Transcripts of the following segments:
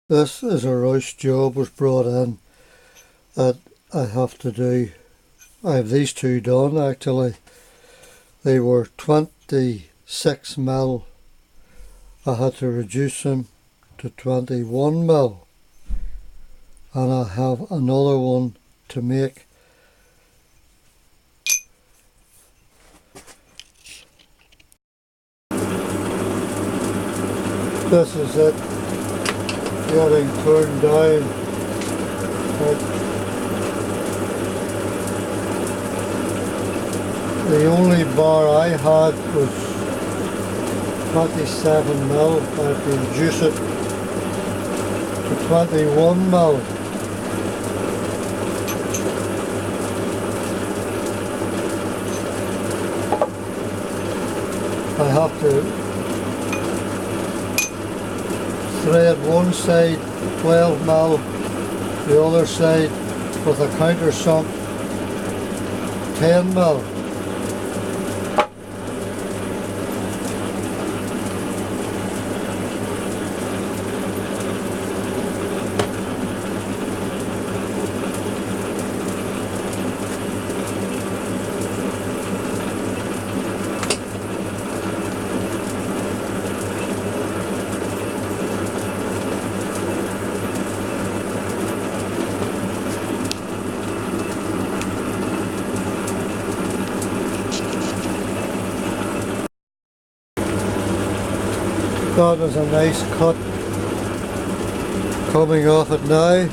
This is a rush job was brought in that I have to do. I have these two done actually. They were 26 mil. I had to reduce them to 21 mil. And I have another one to make. This is it. Getting turned down. The only bar I had was 27 mil. I had to reduce it to 21 mil. I have to thread one side 12 mil, the other side with a countersunk 10 mil. That is a nice cut coming off it now.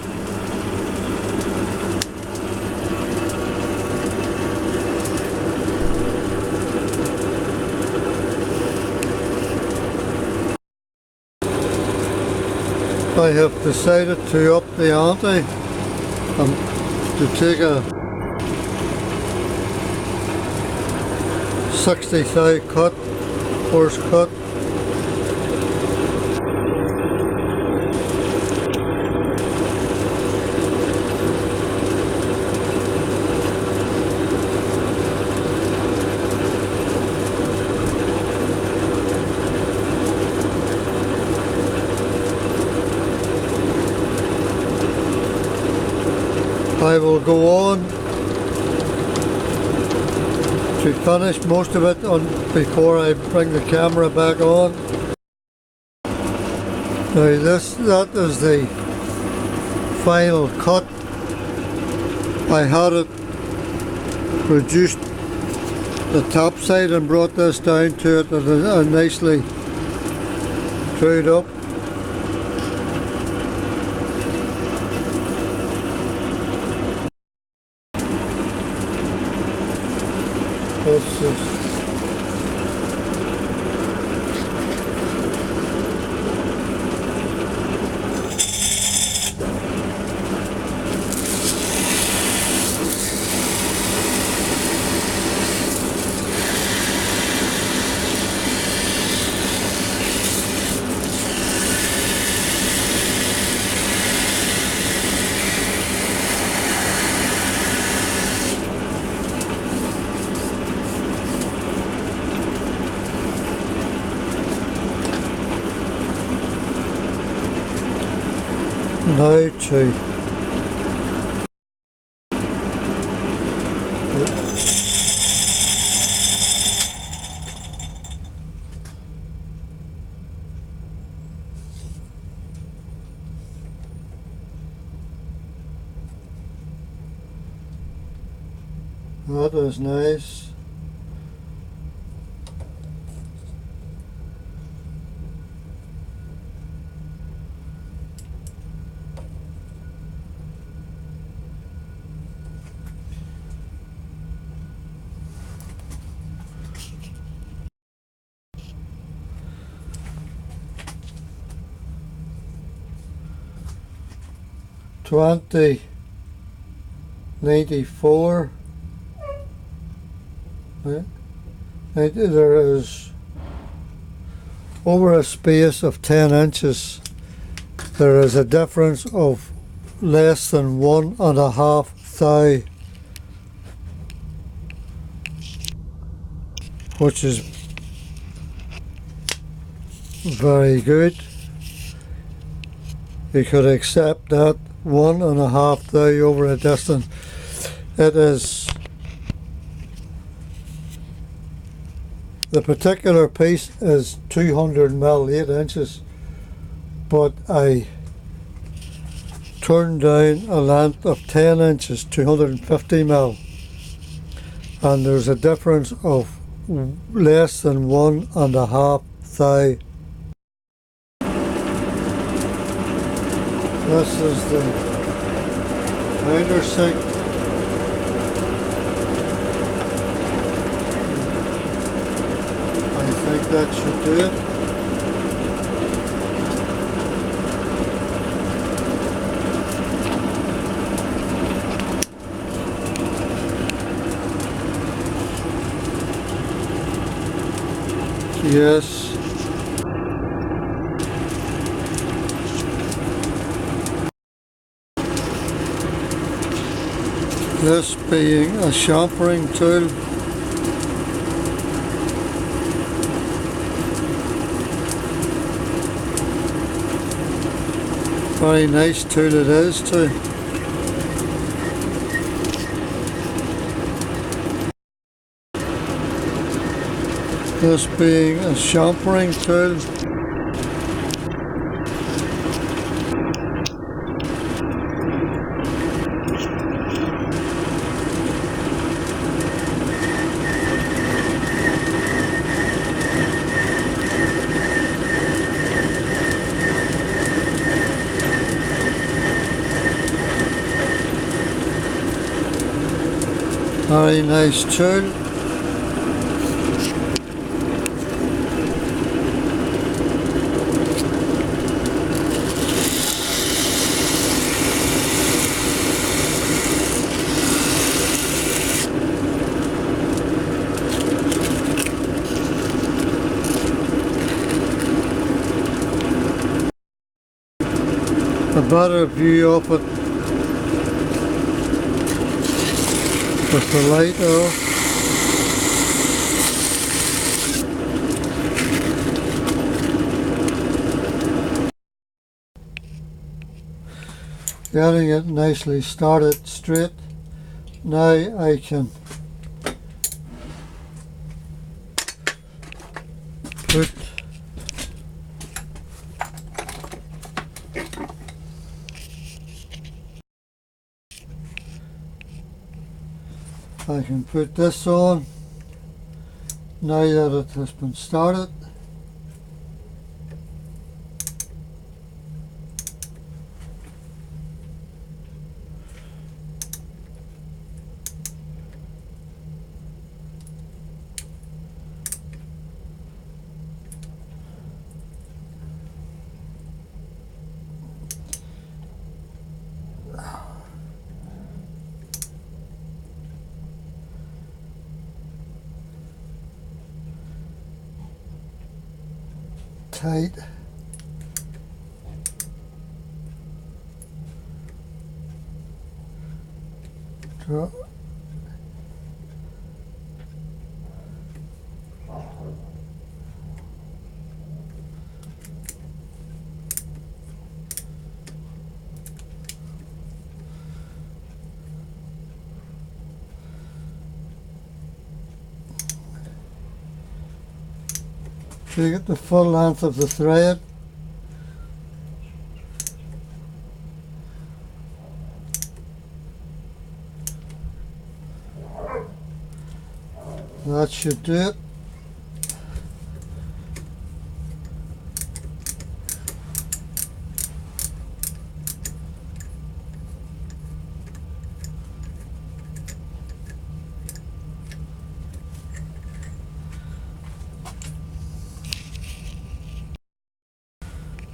I have decided to up the ante and to take a 60 thou cut, first cut. I will go on to finish most of it before I bring the camera back on. Now that is the final cut. I had it reduced the top side and brought this down to it and nicely screwed up. This is now to that is nice. $20.94. There is over a space of 10 inches. There is a difference of less than 1.5 thou, which is very good. you could accept that 1.5 thou over a distance. It is, the particular piece is 200 mil, 8 inches, but I turned down a length of 10 inches, 250 mil, and there's a difference of less than 1.5 thou. This is the countersink. I think that should do it. Yes. This being a chamfering tool. Very nice tool it is too. This being a chamfering tool. Very nice tool. A better view of it with the light off. Getting it nicely started straight. Now I can put this on now that it has been started. Tight. Draw. So you get the full length of the thread. That should do it.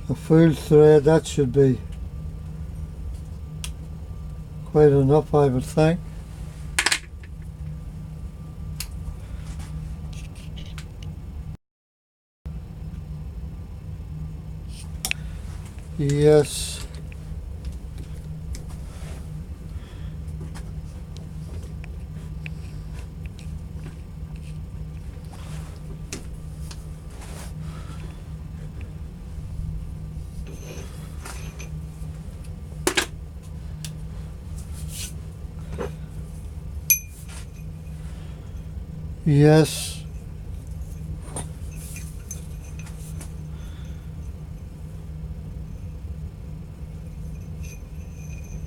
A full thread, that should be quite enough, I would think. Yes. Yes.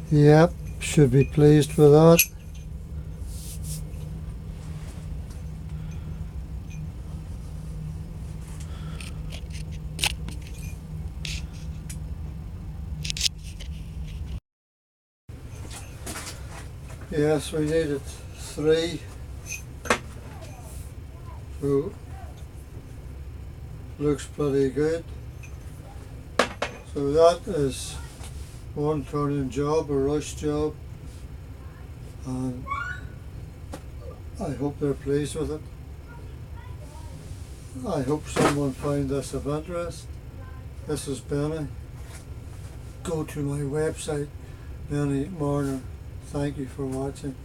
Yep, should be pleased with that. Yes, we needed 3. So looks pretty good. So that is one turning job, a rush job, and I hope they're pleased with it. I hope someone found this of interest. This is Benny. Go to my website, Benny Marner. Thank you for watching.